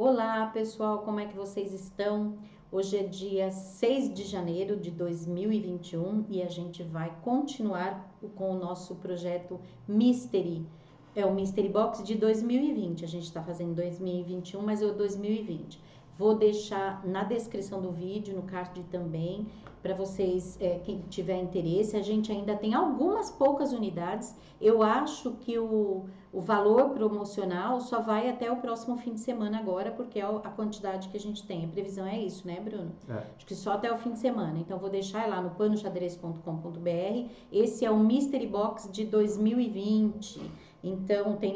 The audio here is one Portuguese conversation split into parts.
Olá pessoal, como é que vocês estão? Hoje é dia 6 de janeiro de 2021 e a gente vai continuar com o nosso projeto Mystery. É o Mystery Box de 2020, a gente está fazendo 2021, mas é o 2020. Vou deixar na descrição do vídeo, no card também, para vocês, quem tiver interesse. A gente ainda tem algumas poucas unidades. Eu acho que o valor promocional só vai até o próximo fim de semana agora, porque é a quantidade que a gente tem. A previsão é isso, né, Bruno? Acho que só até o fim de semana. Então, vou deixar lá no panoxadrez.com.br. Esse é o Mystery Box de 2020. Então, tem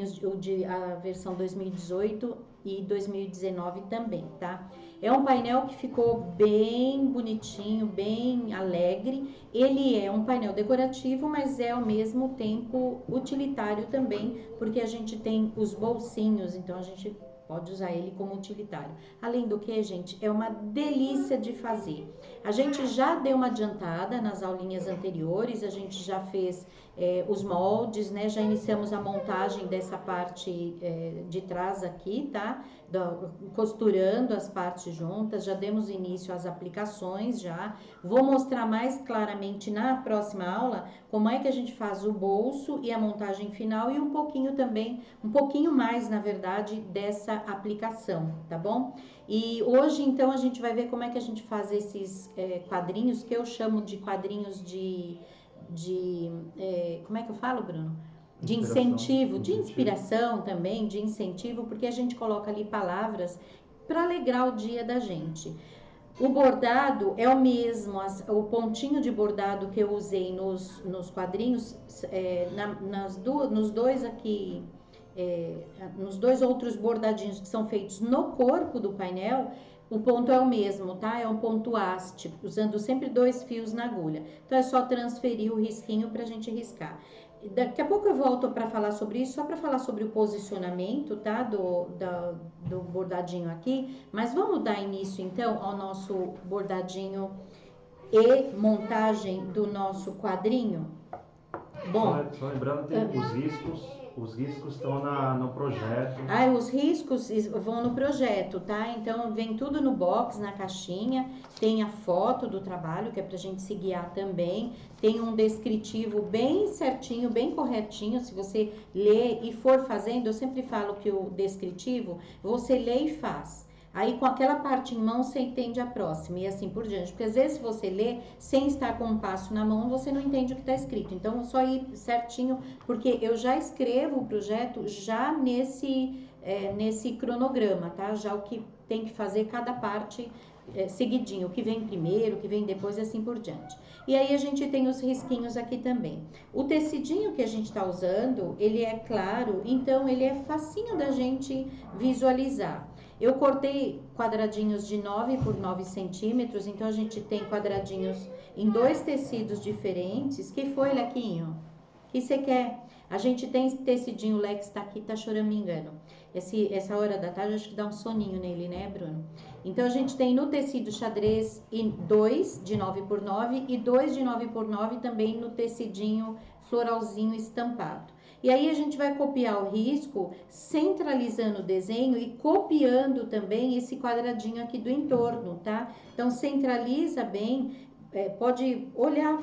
a versão 2018 e 2019 também, tá? É um painel que ficou bem bonitinho, bem alegre. Ele é um painel decorativo, mas é ao mesmo tempo utilitário também, porque a gente tem os bolsinhos, então a gente pode usar ele como utilitário. Além do que, gente, é uma delícia de fazer. A gente já deu uma adiantada nas aulinhas anteriores, a gente já fez os moldes, né? Já iniciamos a montagem dessa parte de trás aqui, tá? Costurando as partes juntas, já demos início às aplicações já. Vou mostrar mais claramente na próxima aula como é que a gente faz o bolso e a montagem final e um pouquinho também, um pouquinho mais, na verdade, dessa aplicação, tá bom? E hoje, então, a gente vai ver como é que a gente faz esses quadrinhos, que eu chamo de quadrinhos como é que eu falo, Bruno? De incentivo, de inspiração também, de incentivo, porque a gente coloca ali palavras para alegrar o dia da gente. O bordado é o mesmo, o pontinho de bordado que eu usei nos quadrinhos, nos dois aqui, nos dois outros bordadinhos que são feitos no corpo do painel, o ponto é o mesmo, tá? É um ponto haste, usando sempre 2 fios na agulha. Então, é só transferir o risquinho pra gente riscar. Daqui a pouco eu volto para falar sobre isso, só para falar sobre o posicionamento, tá? Do bordadinho aqui. Mas vamos dar início, então, ao nosso bordadinho e montagem do nosso quadrinho? Bom, só lembrando que os riscos estão no projeto. Os riscos vão no projeto, tá? Então vem tudo no box, na caixinha, tem a foto do trabalho, que é pra gente se guiar também, tem um descritivo bem certinho, bem corretinho, se você ler e for fazendo, eu sempre falo que o descritivo, você lê e faz. Aí com aquela parte em mão você entende a próxima e assim por diante. Porque às vezes você lê sem estar com um passo na mão, você não entende o que está escrito. Então é só ir certinho, porque eu já escrevo o projeto já nesse cronograma, tá? Já o que tem que fazer cada parte seguidinho, o que vem primeiro, o que vem depois e assim por diante. E aí a gente tem os risquinhos aqui também. O tecidinho que a gente está usando, ele é claro, então ele é facinho da gente visualizar. Eu cortei quadradinhos de 9 por 9 centímetros, então a gente tem quadradinhos em 2 tecidos diferentes. Que foi, Lequinho? Que você quer? A gente tem tecidinho, o Lex tá aqui, tá choramingando. Essa hora da tarde, acho que dá um soninho nele, né, Bruno? Então, a gente tem no tecido xadrez 2 de 9 por 9 e 2 de 9 por 9 também no tecidinho floralzinho estampado. E aí a gente vai copiar o risco, centralizando o desenho e copiando também esse quadradinho aqui do entorno, tá? Então, centraliza bem, pode olhar,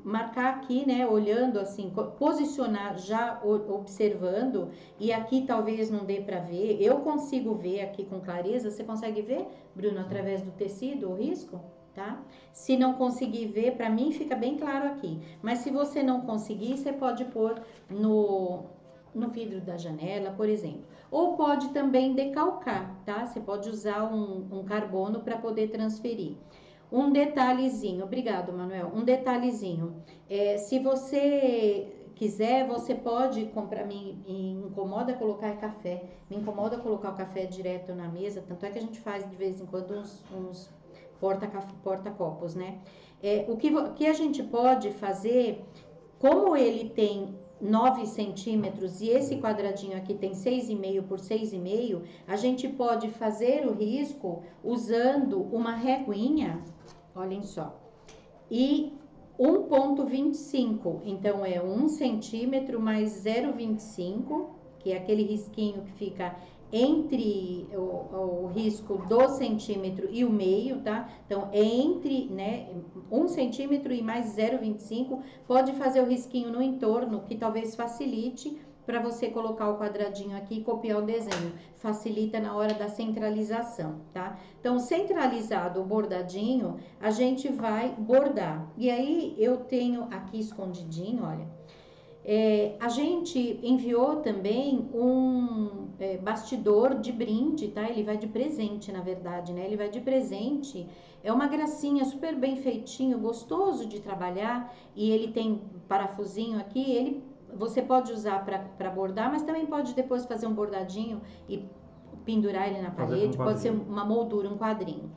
marcar aqui, né, olhando assim, posicionar já observando, e aqui talvez não dê para ver, eu consigo ver aqui com clareza, você consegue ver, Bruno, através do tecido, o risco? Tá? Se não conseguir ver, para mim fica bem claro aqui, mas se você não conseguir, você pode pôr no vidro da janela, por exemplo. Ou pode também decalcar, tá? Você pode usar um carbono para poder transferir. Um detalhezinho, obrigado, Manuel. Um detalhezinho. Se você quiser, você pode comprar. Me incomoda colocar café. Me incomoda colocar o café direto na mesa. Tanto é que a gente faz de vez em quando uns porta-copos, né? O que a gente pode fazer, como ele tem 9 centímetros e esse quadradinho aqui tem 6,5 por 6,5, a gente pode fazer o risco usando uma reguinha, olhem só, e 1,25, então é 1 centímetro mais 0,25, que é aquele risquinho que fica entre o risco do centímetro e o meio, tá? Então, é entre, né, 1 centímetro e mais 0,25, pode fazer o risquinho no entorno, que talvez facilite para você colocar o quadradinho aqui e copiar o desenho. Facilita na hora da centralização, tá? Então, centralizado o bordadinho, a gente vai bordar. E aí, eu tenho aqui escondidinho, olha. A gente enviou também um bastidor de brinde, tá? Ele vai de presente, na verdade, né? Ele vai de presente. É uma gracinha, super bem feitinho, gostoso de trabalhar. E ele tem parafusinho aqui. Você pode usar para bordar, mas também pode depois fazer um bordadinho e pendurar ele na parede. Pode ser uma moldura, um quadrinho.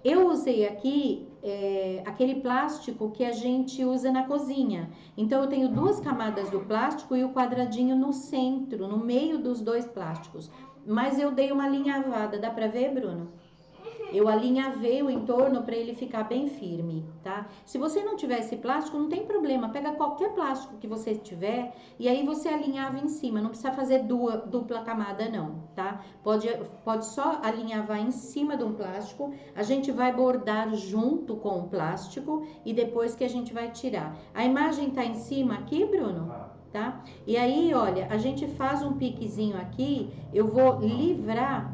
Eu usei aqui aquele plástico que a gente usa na cozinha. Então, eu tenho 2 camadas do plástico e o quadradinho no centro, no meio dos 2 plásticos. Mas eu dei uma alinhavada, dá pra ver, Bruno? Eu alinhavei o entorno para ele ficar bem firme, tá? Se você não tiver esse plástico, não tem problema. Pega qualquer plástico que você tiver e aí você alinhava em cima. Não precisa fazer dupla camada, não, tá? Pode só alinhavar em cima de um plástico. A gente vai bordar junto com o plástico e depois que a gente vai tirar. A imagem tá em cima aqui, Bruno? Tá? E aí, olha, a gente faz um piquezinho aqui. Eu vou livrar...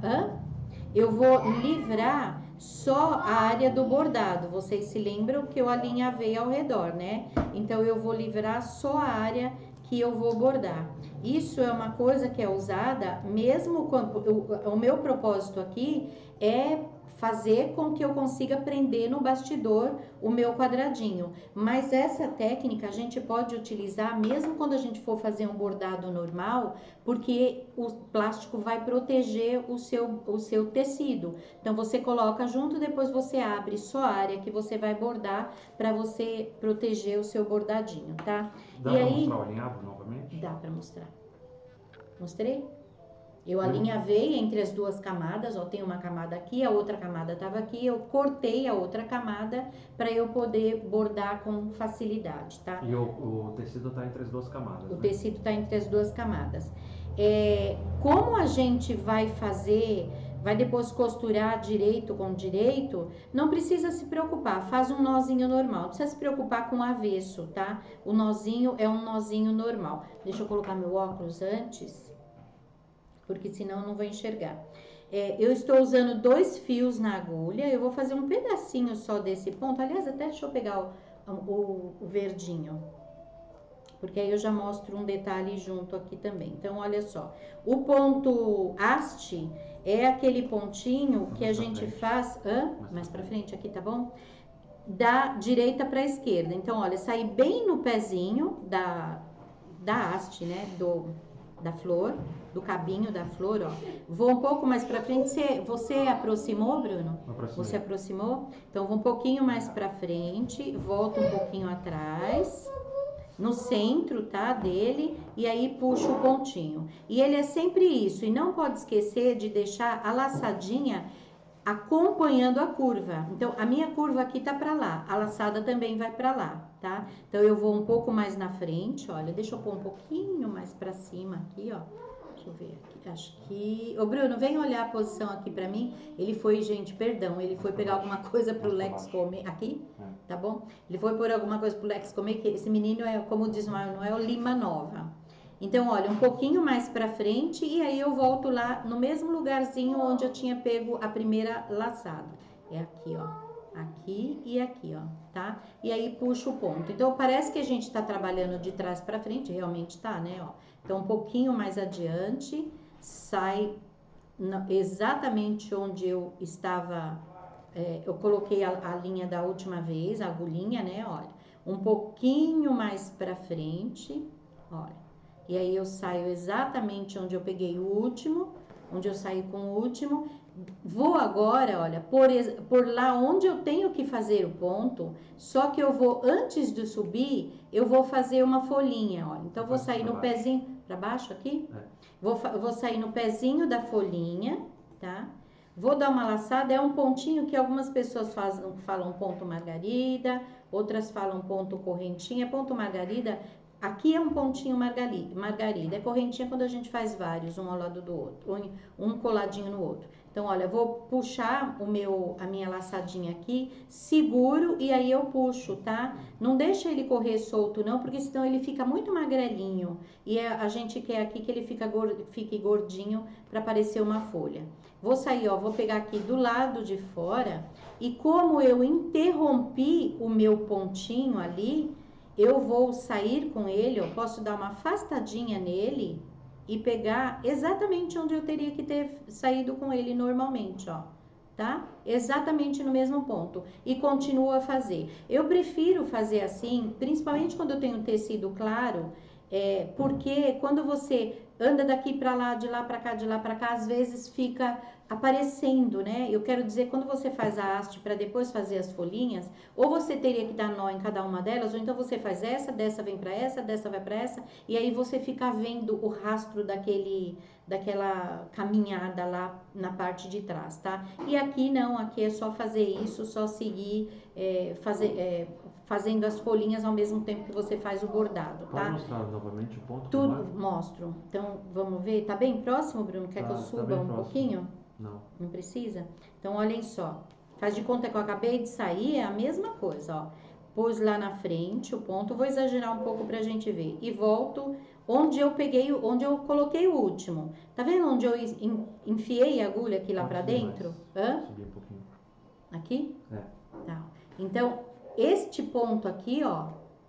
Eu vou livrar só a área do bordado. Vocês se lembram que eu alinhavei ao redor, né? Então, eu vou livrar só a área que eu vou bordar. Isso é uma coisa que é usada mesmo quando... O meu propósito aqui é fazer com que eu consiga prender no bastidor o meu quadradinho. Mas essa técnica a gente pode utilizar mesmo quando a gente for fazer um bordado normal, porque o plástico vai proteger o seu tecido. Então, você coloca junto, depois você abre só a área que você vai bordar para você proteger o seu bordadinho, tá? Dá para mostrar o alinhavo novamente? Dá para mostrar. Mostrei? Eu alinhavei entre as 2 camadas, ó, tem uma camada aqui, a outra camada estava aqui, eu cortei a outra camada para eu poder bordar com facilidade, tá? E o tecido está entre as 2 camadas, O tecido está entre as 2 camadas. Como a gente vai depois costurar direito com direito, não precisa se preocupar, faz um nozinho normal, não precisa se preocupar com o avesso, tá? O nozinho é um nozinho normal. Deixa eu colocar meu óculos antes, porque senão eu não vou enxergar. Eu estou usando 2 fios na agulha, eu vou fazer um pedacinho só desse ponto. Aliás, até deixa eu pegar o verdinho, porque aí eu já mostro um detalhe junto aqui também. Então, olha só, o ponto haste é aquele pontinho que a gente faz... Mais pra frente aqui, tá bom? Da direita pra esquerda. Então, olha, saí bem no pezinho da haste, né, da flor, do cabinho da flor, ó. Vou um pouco mais pra frente. Você aproximou, Bruno? Você aproximou? Então, vou um pouquinho mais pra frente, volto um pouquinho atrás, no centro, tá, dele, e aí puxo o pontinho. E ele é sempre isso, e não pode esquecer de deixar a laçadinha acompanhando a curva. Então, a minha curva aqui tá pra lá, a laçada também vai pra lá, tá? Então, eu vou um pouco mais na frente, olha, deixa eu pôr um pouquinho mais pra cima aqui, ó. Deixa eu ver aqui, acho que... Ô, Bruno, vem olhar a posição aqui pra mim. Ele foi, gente, perdão, ele foi pegar alguma coisa pro Lex comer. Aqui? Tá bom? Ele foi pôr alguma coisa pro Lex comer, que esse menino é, como diz o Manuel, Lima Nova. Então, olha, um pouquinho mais pra frente e aí eu volto lá no mesmo lugarzinho onde eu tinha pego a primeira laçada. É aqui, ó. Aqui e aqui, ó, tá? E aí puxo o ponto. Então, parece que a gente tá trabalhando de trás pra frente, realmente tá, né, ó. Então, um pouquinho mais adiante, sai exatamente onde eu estava, eu coloquei a linha da última vez, a agulhinha, né, olha. Um pouquinho mais pra frente, olha. E aí eu saio exatamente onde eu peguei o último, onde eu saí com o último. Vou agora, olha, por lá onde eu tenho que fazer o ponto, só que eu vou, antes de subir, eu vou fazer uma folhinha, olha. Então, eu vou sair no pezinho, pra baixo aqui? Vou sair no pezinho da folhinha, tá? Vou dar uma laçada, é um pontinho que algumas pessoas falam ponto margarida, outras falam ponto correntinha. Ponto margarida Aqui é um pontinho margarida, é correntinha quando a gente faz vários, um ao lado do outro, um coladinho no outro. Então, olha, eu vou puxar a minha laçadinha aqui, seguro e aí eu puxo, tá? Não deixa ele correr solto não, porque senão ele fica muito magrelinho. E a gente quer aqui que ele fique gordinho para parecer uma folha. Vou sair, ó, vou pegar aqui do lado de fora e como eu interrompi o meu pontinho ali, eu vou sair com ele, eu posso dar uma afastadinha nele e pegar exatamente onde eu teria que ter saído com ele normalmente, ó, tá? Exatamente no mesmo ponto. E continuo a fazer. Eu prefiro fazer assim, principalmente quando eu tenho um tecido claro, porque quando você anda daqui para lá, de lá para cá, de lá para cá, às vezes fica aparecendo, né? Eu quero dizer, quando você faz a haste para depois fazer as folhinhas, ou você teria que dar nó em cada uma delas, ou então você faz essa, dessa vem para essa, dessa vai para essa, e aí você fica vendo o rastro daquela caminhada lá na parte de trás, tá? E aqui não, aqui é só fazer isso, só seguir, fazendo as folhinhas ao mesmo tempo que você faz o bordado, tá? Pode mostrar novamente o ponto? Tudo mostro. Então, vamos ver. Tá bem próximo, Bruno? Quer que eu suba um pouquinho? Não. Não precisa? Então, olhem só. Faz de conta que eu acabei de sair, é a mesma coisa, ó. Pus lá na frente o ponto, vou exagerar um pouco pra gente ver. E volto onde eu coloquei o último. Tá vendo onde eu enfiei a agulha aqui lá pra dentro? Subir um pouquinho. Aqui? É. Tá. Então, este ponto aqui, ó,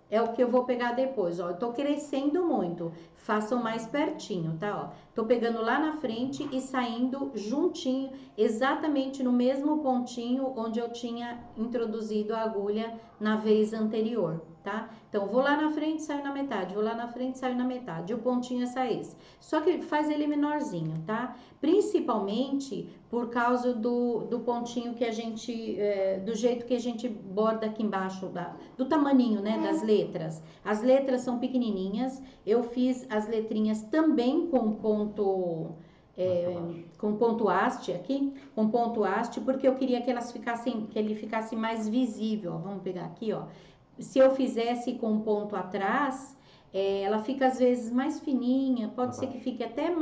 é o que eu vou pegar depois, ó. Eu tô crescendo muito. Façam mais pertinho, tá, ó. Tô pegando lá na frente e saindo juntinho, exatamente no mesmo pontinho onde eu tinha introduzido a agulha na vez anterior, tá? Então, vou lá na frente, saio na metade, vou lá na frente, saio na metade. O pontinho é esse. Só que faz ele menorzinho, tá? Principalmente por causa do pontinho que a gente, do jeito que a gente borda aqui embaixo, do tamaninho, né, das letras. As letras são pequenininhas, eu fiz as letrinhas também com ponto haste aqui, com ponto haste, porque eu queria que ele ficasse mais visível. Vamos pegar aqui, ó. Se eu fizesse com ponto atrás, ela fica às vezes mais fininha, pode ser que fique até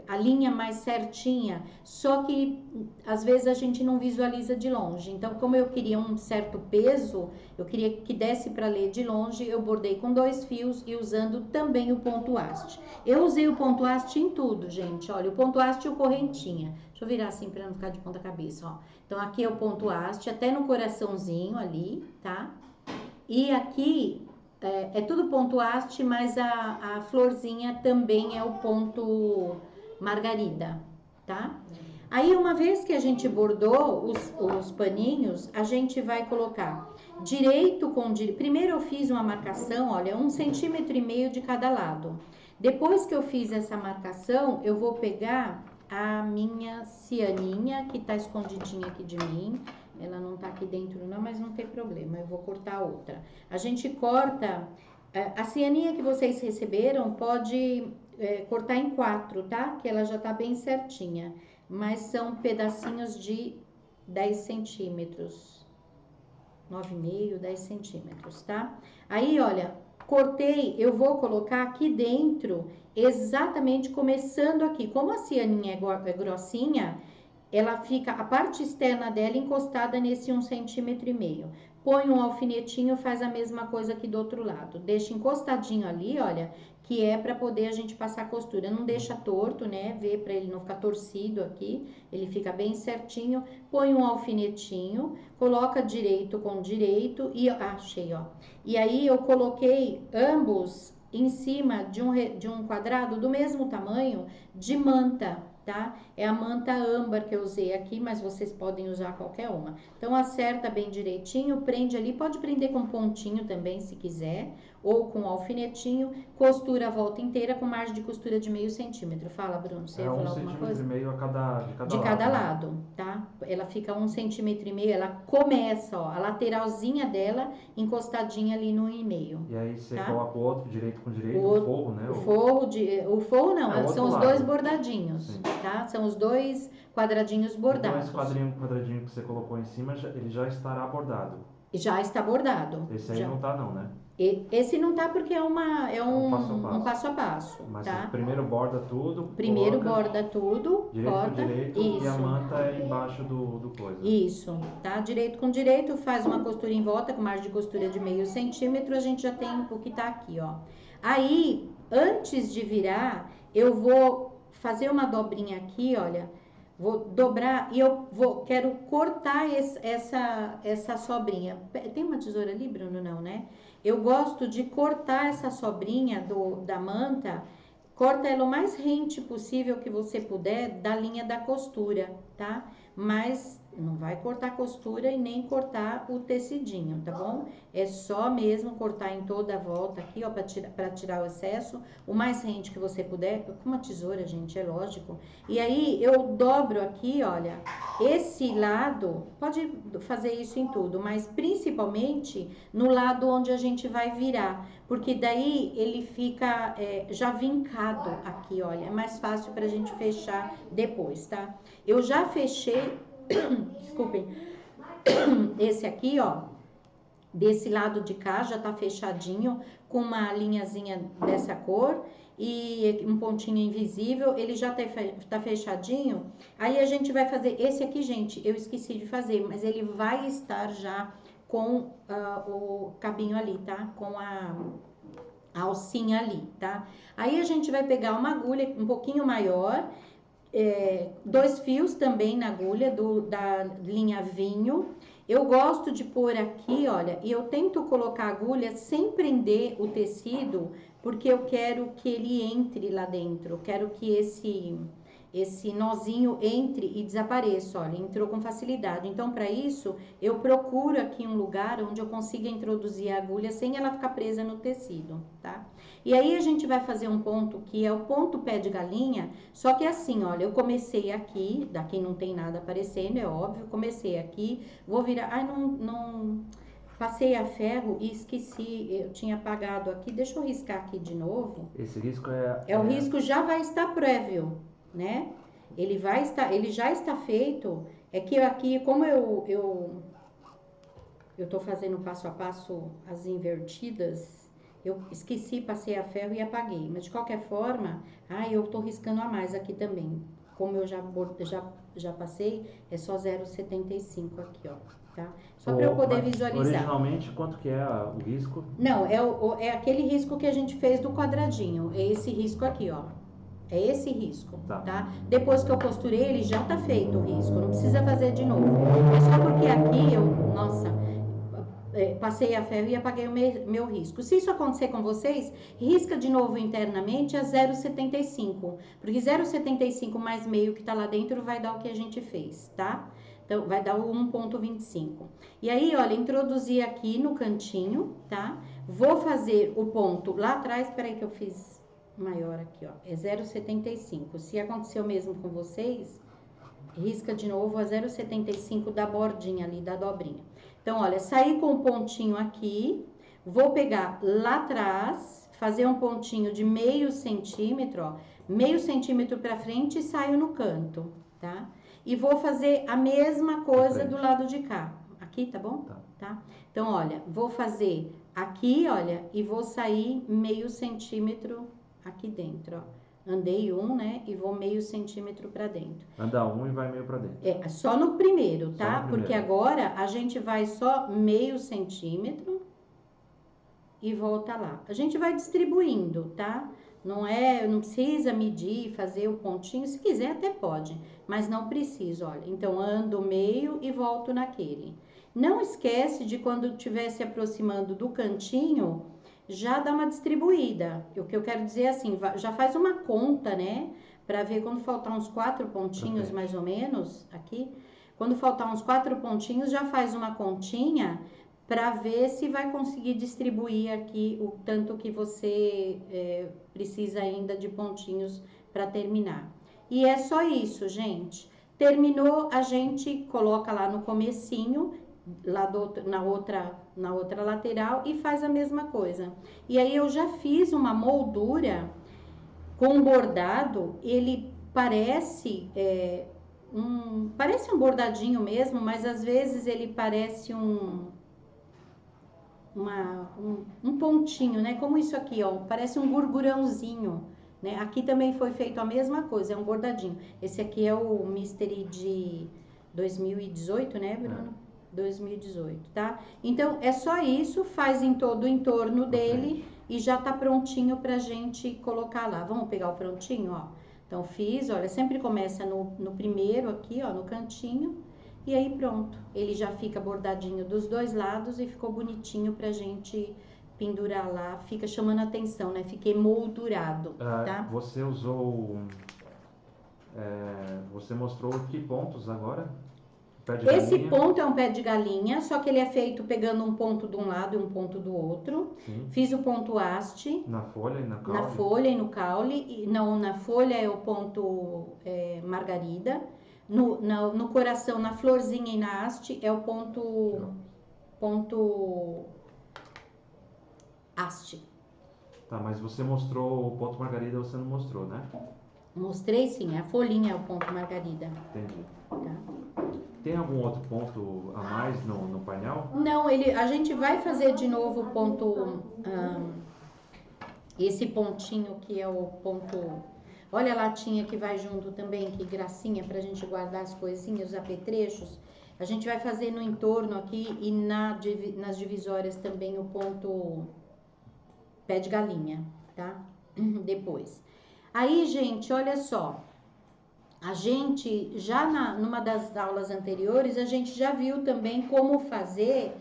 a linha mais certinha, só que às vezes a gente não visualiza de longe. Então, como eu queria um certo peso, eu queria que desse para ler de longe, eu bordei com 2 fios e usando também o ponto haste. Eu usei o ponto haste em tudo, gente. Olha, o ponto haste e o correntinha. Deixa eu virar assim para não ficar de ponta cabeça, ó. Então, aqui é o ponto haste, até no coraçãozinho ali, tá? E aqui é tudo ponto haste, mas a florzinha também é o ponto margarida, tá? Aí, uma vez que a gente bordou os paninhos, a gente vai colocar direito com direito. Primeiro eu fiz uma marcação, olha, 1,5 centímetros de cada lado. Depois que eu fiz essa marcação, eu vou pegar a minha cianinha, que tá escondidinha aqui de mim. Ela não tá aqui dentro não, mas não tem problema, eu vou cortar outra. A gente corta, a cianinha que vocês receberam pode cortar em 4, tá? Que ela já tá bem certinha, mas são pedacinhos de 10 centímetros, 9,5, 10 centímetros, tá? Aí, olha, cortei, eu vou colocar aqui dentro, exatamente começando aqui. Como a cianinha é grossinha, ela fica, a parte externa dela encostada nesse 1,5 centímetros. Põe um alfinetinho, faz a mesma coisa aqui do outro lado. Deixa encostadinho ali, olha, que é para poder a gente passar a costura. Não deixa torto, né? Vê para ele não ficar torcido aqui. Ele fica bem certinho. Põe um alfinetinho, coloca direito com direito e achei, ó. E aí eu coloquei ambos em cima de um quadrado do mesmo tamanho de manta, tá? É a manta âmbar que eu usei aqui, mas vocês podem usar qualquer uma. Então, acerta bem direitinho, prende ali, pode prender com pontinho também, se quiser, ou com alfinetinho, costura a volta inteira com margem de costura de 0,5 centímetro. Fala, Bruno, você ia falar alguma coisa? 1,5 centímetros de cada lado, tá? Ela fica 1,5 centímetro, ela começa, ó, a lateralzinha dela encostadinha ali no 1,5. E aí você tá? coloca o outro direito com direito, o forro, né? O forro não, são os dois bordadinhos, Sim. tá? São os 2 quadradinhos bordados. Então esse quadradinho que você colocou em cima, ele já estará bordado. Já está bordado. Esse aí já. não tá não, né? Esse não tá porque é um passo a passo, Mas tá? primeiro borda tudo, Primeiro coloca borda tudo, direito corta, com direito isso. e a manta é embaixo do coisa. Isso, tá? Direito com direito, faz uma costura em volta com margem de costura de meio centímetro, a gente já tem o que tá aqui, ó. Aí, antes de virar, eu vou fazer uma dobrinha aqui, olha. Vou dobrar e quero cortar essa sobrinha. Tem uma tesoura ali, Bruno? Não, né? Eu gosto de cortar essa sobrinha da manta, corta ela o mais rente possível que você puder da linha da costura, tá? Mas não vai cortar a costura e nem cortar o tecidinho, tá bom? É só mesmo cortar em toda a volta aqui, ó, pra tirar o excesso, o mais rente que você puder, com uma tesoura, gente, é lógico. E aí, eu dobro aqui, olha, esse lado, pode fazer isso em tudo, mas principalmente no lado onde a gente vai virar, porque daí ele fica já vincado aqui, olha, é mais fácil pra gente fechar depois, tá? Eu já fechei, desculpem, esse aqui, ó, desse lado de cá já tá fechadinho, com uma linhazinha dessa cor e um pontinho invisível, ele já tá fechadinho. Aí a gente vai fazer, esse aqui, gente, eu esqueci de fazer, mas ele vai estar já com o cabinho ali, tá? Com a alcinha ali, tá? Aí a gente vai pegar uma agulha um pouquinho maior, 2 fios também na agulha da linha vinho. Eu gosto de pôr aqui, olha, e eu tento colocar a agulha sem prender o tecido, porque eu quero que ele entre lá dentro, eu quero que esse nozinho entre e desapareça, olha, entrou com facilidade. Então, para isso, eu procuro aqui um lugar onde eu consiga introduzir a agulha sem ela ficar presa no tecido, tá? E aí a gente vai fazer um ponto que é o ponto pé de galinha, só que assim, olha, eu comecei aqui, daqui não tem nada aparecendo, é óbvio, comecei aqui, vou virar, ai, não passei a ferro e esqueci, eu tinha apagado aqui, deixa eu riscar aqui de novo. Esse risco o risco já vai estar prévio, né? Ele já está feito, é que aqui, como eu tô fazendo passo a passo as invertidas, eu esqueci, passei a ferro e apaguei. Mas de qualquer forma, eu tô riscando a mais aqui também. Como eu já passei, é só 0,75 aqui, ó, tá? Só para eu poder visualizar. Originalmente, quanto que é o risco? Não, é aquele risco que a gente fez do quadradinho. É esse risco aqui, ó. É esse risco, tá? Depois que eu costurei, ele já tá feito o risco. Não precisa fazer de novo. É só porque aqui passei a ferro e apaguei o meu risco. Se isso acontecer com vocês, risca de novo internamente a 0,75, porque 0,75 mais meio que tá lá dentro vai dar o que a gente fez, tá? Então, vai dar o 1,25. E aí, olha, introduzi aqui no cantinho, tá? Vou fazer o ponto lá atrás, peraí que eu fiz maior aqui, ó, é 0,75. Se aconteceu mesmo com vocês, risca de novo a 0,75 da bordinha ali, da dobrinha. Então, olha, saí com o pontinho aqui, vou pegar lá atrás, fazer um pontinho de meio centímetro, ó, meio centímetro pra frente e saio no canto, tá? E vou fazer a mesma coisa do lado de cá. Aqui, tá bom? Tá? Então, olha, vou fazer aqui, olha, e vou sair meio centímetro aqui dentro, ó. Andei né? E vou meio centímetro pra dentro. Anda e vai meio pra dentro. Só no primeiro, tá? Porque agora a gente vai só meio centímetro e volta lá. A gente vai distribuindo, tá? Não precisa medir, fazer o pontinho. Se quiser até pode, mas não precisa, olha. Então, ando meio e volto naquele. Não esquece de quando estiver se aproximando do cantinho, já dá uma distribuída. O que eu quero dizer é assim, já faz uma conta, né? Pra ver quando faltar uns 4 pontinhos, mais ou menos, aqui. Quando faltar uns 4 pontinhos, já faz uma continha para ver se vai conseguir distribuir aqui o tanto que você precisa ainda de pontinhos para terminar. E é só isso, gente. Terminou, a gente coloca lá no comecinho, lá na outra lateral e faz a mesma coisa. E aí eu já fiz uma moldura com bordado, ele parece parece um bordadinho mesmo, mas às vezes ele parece um pontinho, né? Como isso aqui, ó, parece um gurgurãozinho, né? Aqui também foi feito a mesma coisa, é um bordadinho. Esse aqui é o Mystery de 2018, né, Bruno? 2018, tá? Então, é só isso, faz em todo o entorno dele e já tá prontinho pra gente colocar lá. Vamos pegar o prontinho, ó. Então, fiz, olha, sempre começa no primeiro aqui, ó, no cantinho. E aí pronto, ele já fica bordadinho dos dois lados e ficou bonitinho pra gente pendurar lá, fica chamando a atenção, né? Fica emoldurado, tá? Você usou, você mostrou que pontos agora? Pé de Esse galinha. ponto é um pé de galinha, só que ele é feito pegando um ponto de um lado e um ponto do outro. Sim. Fiz o ponto haste. Na folha e na caule? Na folha e no caule. Não, na folha é o ponto margarida. No coração, na florzinha e na haste é o ponto haste. Tá, mas você mostrou o ponto margarida, você não mostrou, né? Mostrei sim, a folhinha é o ponto margarida. Entendi. Tá? Tem algum outro ponto a mais no painel? Não, a gente vai fazer de novo o ponto, esse pontinho que é o ponto, olha a latinha que vai junto também, que gracinha pra gente guardar as coisinhas, os apetrechos. A gente vai fazer no entorno aqui e nas divisórias também o ponto pé de galinha, tá? Depois. Aí, gente, olha só. A gente, já numa das aulas anteriores, a gente já viu também como fazer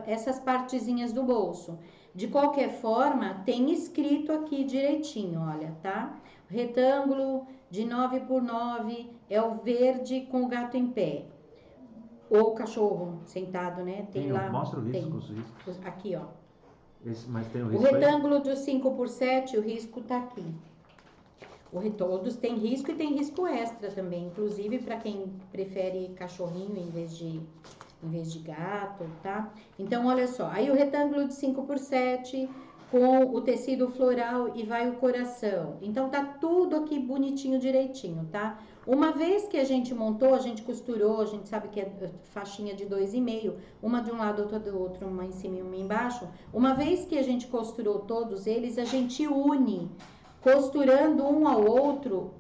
essas partezinhas do bolso. De qualquer forma, tem escrito aqui direitinho, olha, tá? Retângulo de 9 por 9 é o verde com o gato em pé. Ou o cachorro sentado, né? Tem lá. Mostra o risco, os riscos. Aqui, ó. Mas tem o risco. O retângulo do 5 por 7, o risco tá aqui. Todos tem risco e tem risco extra também, inclusive para quem prefere cachorrinho em vez de gato, tá? Então, olha só, aí o retângulo de 5 por 7 com o tecido floral e vai o coração. Então, tá tudo aqui bonitinho, direitinho, tá? Uma vez que a gente montou, a gente costurou, a gente sabe que é faixinha de 2,5, uma de um lado, outra do outro, uma em cima e uma embaixo. Uma vez que a gente costurou todos eles, a gente une costurando um ao outro,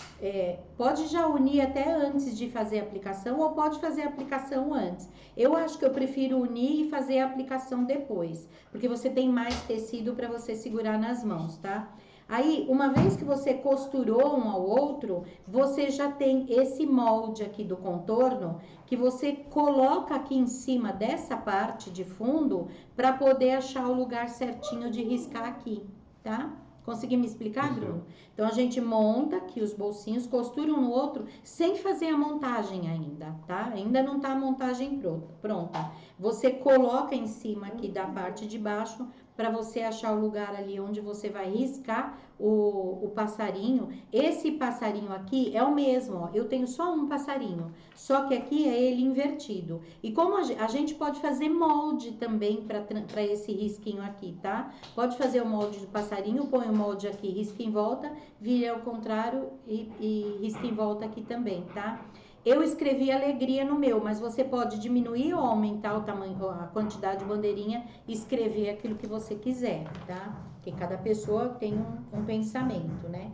pode já unir até antes de fazer a aplicação ou pode fazer a aplicação antes. Eu acho que eu prefiro unir e fazer a aplicação depois, porque você tem mais tecido para você segurar nas mãos, tá? Aí, uma vez que você costurou um ao outro, você já tem esse molde aqui do contorno que você coloca aqui em cima dessa parte de fundo para poder achar o lugar certinho de riscar aqui, tá? Consegui me explicar, Bruno? Então, a gente monta aqui os bolsinhos, costura um no outro, sem fazer a montagem ainda, tá? Ainda não tá a montagem pronta. Você coloca em cima aqui da parte de baixo, para você achar o lugar ali onde você vai riscar o passarinho. Esse passarinho aqui é o mesmo, ó. Eu tenho só um passarinho, só que aqui é ele invertido. E como a gente pode fazer molde também para esse risquinho aqui, tá? Pode fazer o molde do passarinho, põe o molde aqui, risca em volta, vira ao contrário e risca em volta aqui também, tá? Eu escrevi alegria no meu, mas você pode diminuir ou aumentar o tamanho, a quantidade de bandeirinha e escrever aquilo que você quiser, tá? Porque cada pessoa tem um pensamento, né?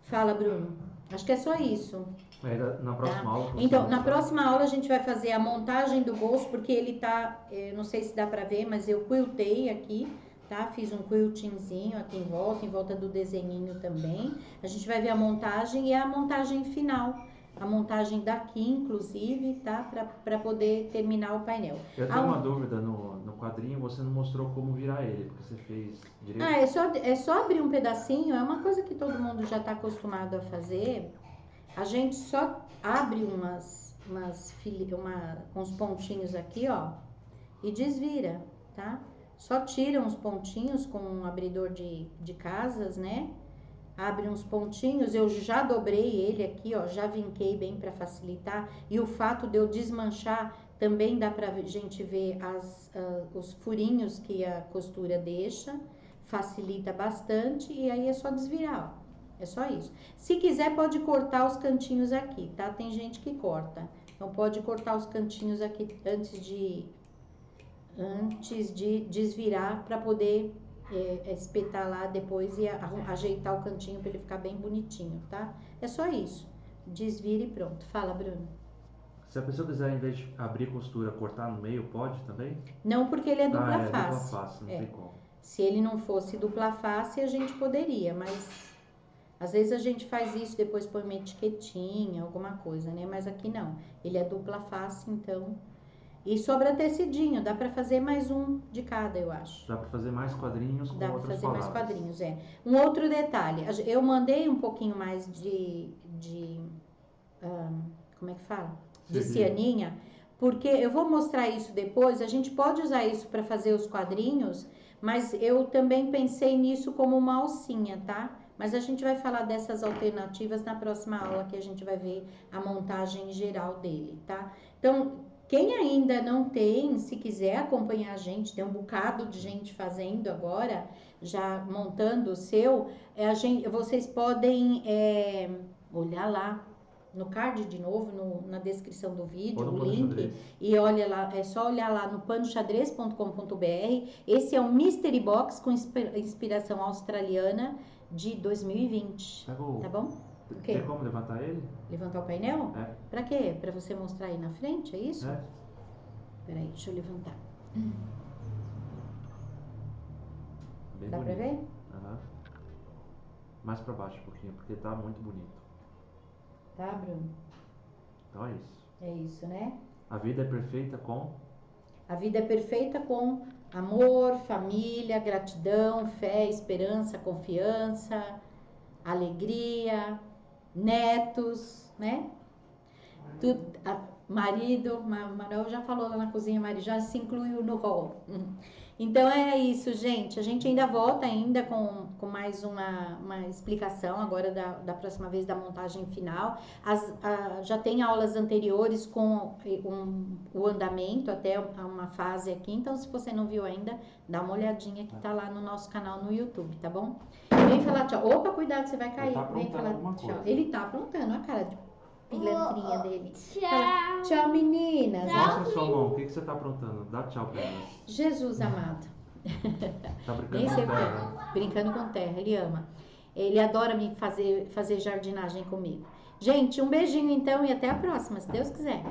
Fala, Bruno. Acho que é só isso. Na próxima aula. Então, na próxima aula a gente vai fazer a montagem do bolso, porque ele tá, não sei se dá pra ver, mas eu quiltei aqui, tá? Fiz um quiltingzinho aqui em volta do desenhinho também. A gente vai ver a montagem e a montagem final. A montagem daqui, inclusive, tá? Para poder terminar o painel. Eu tenho uma dúvida no quadrinho, você não mostrou como virar ele, porque você fez direito. É só abrir um pedacinho, é uma coisa que todo mundo já está acostumado a fazer. A gente só abre uns pontinhos aqui, ó, e desvira, tá? Só tira uns pontinhos com um abridor de casas, né? Abre uns pontinhos, eu já dobrei ele aqui, ó, já vinquei bem para facilitar. E o fato de eu desmanchar também dá pra gente ver os furinhos que a costura deixa, facilita bastante e aí é só desvirar, ó. É só isso. Se quiser pode cortar os cantinhos aqui, tá? Tem gente que corta. Então pode cortar os cantinhos aqui antes antes de desvirar para poder espetar lá depois e ajeitar o cantinho para ele ficar bem bonitinho, tá? É só isso. Desvira e pronto. Fala, Bruno. Se a pessoa quiser, em vez de abrir costura, cortar no meio, pode também? Não, porque ele é dupla dupla face. face, não tem como. Se ele não fosse dupla face, a gente poderia, mas às vezes a gente faz isso, depois põe uma etiquetinha, alguma coisa, né? Mas aqui não. Ele é dupla face, então. E sobra tecidinho, dá pra fazer mais um de cada, eu acho. Dá pra fazer mais quadrinhos com Dá pra outras fazer palavras. mais quadrinhos, Um outro detalhe, eu mandei um pouquinho mais como é que fala? De cianinha, porque eu vou mostrar isso depois, a gente pode usar isso para fazer os quadrinhos, mas eu também pensei nisso como uma alcinha, tá? Mas a gente vai falar dessas alternativas na próxima aula, que a gente vai ver a montagem geral dele, tá? Então, quem ainda não tem, se quiser acompanhar a gente, tem um bocado de gente fazendo agora, já montando o seu, vocês podem olhar lá no card de novo, na descrição do vídeo, o link, e olha lá, é só olhar lá no panoxadrez.com.br. Esse é um Mystery Box com inspiração australiana de 2020. Tá bom? Tem como levantar ele? Levantar o painel? É. Pra quê? Pra você mostrar aí na frente, é isso? É. Peraí, deixa eu levantar. Bem Dá bonito. pra ver? Uhum. Mais pra baixo um pouquinho, porque tá muito bonito. Tá, Bruno? Então é isso. É isso, né? A vida é perfeita com? A vida é perfeita com amor, família, gratidão, fé, esperança, confiança, alegria, netos, né? Marido, Manuel já falou lá na cozinha, Mari já se incluiu no hall. Então é isso, gente. A gente ainda volta ainda com mais uma explicação agora da próxima vez da montagem final. Já tem aulas anteriores com o andamento até uma fase aqui. Então, se você não viu ainda, dá uma olhadinha que tá lá no nosso canal no YouTube, tá bom? Vem falar tchau. Opa, cuidado, você vai cair. Vem falar tchau. Ele tá aprontando, a cara de pilantrinha dele. Tchau. Fala, tchau, meninas. Mostra sua mão, o que você tá aprontando? Dá tchau pra elas. Jesus amado. Tá brincando Nem sei com terra. Brincando com terra, ele ama. Ele adora me fazer jardinagem comigo. Gente, um beijinho então e até a próxima, se Deus quiser.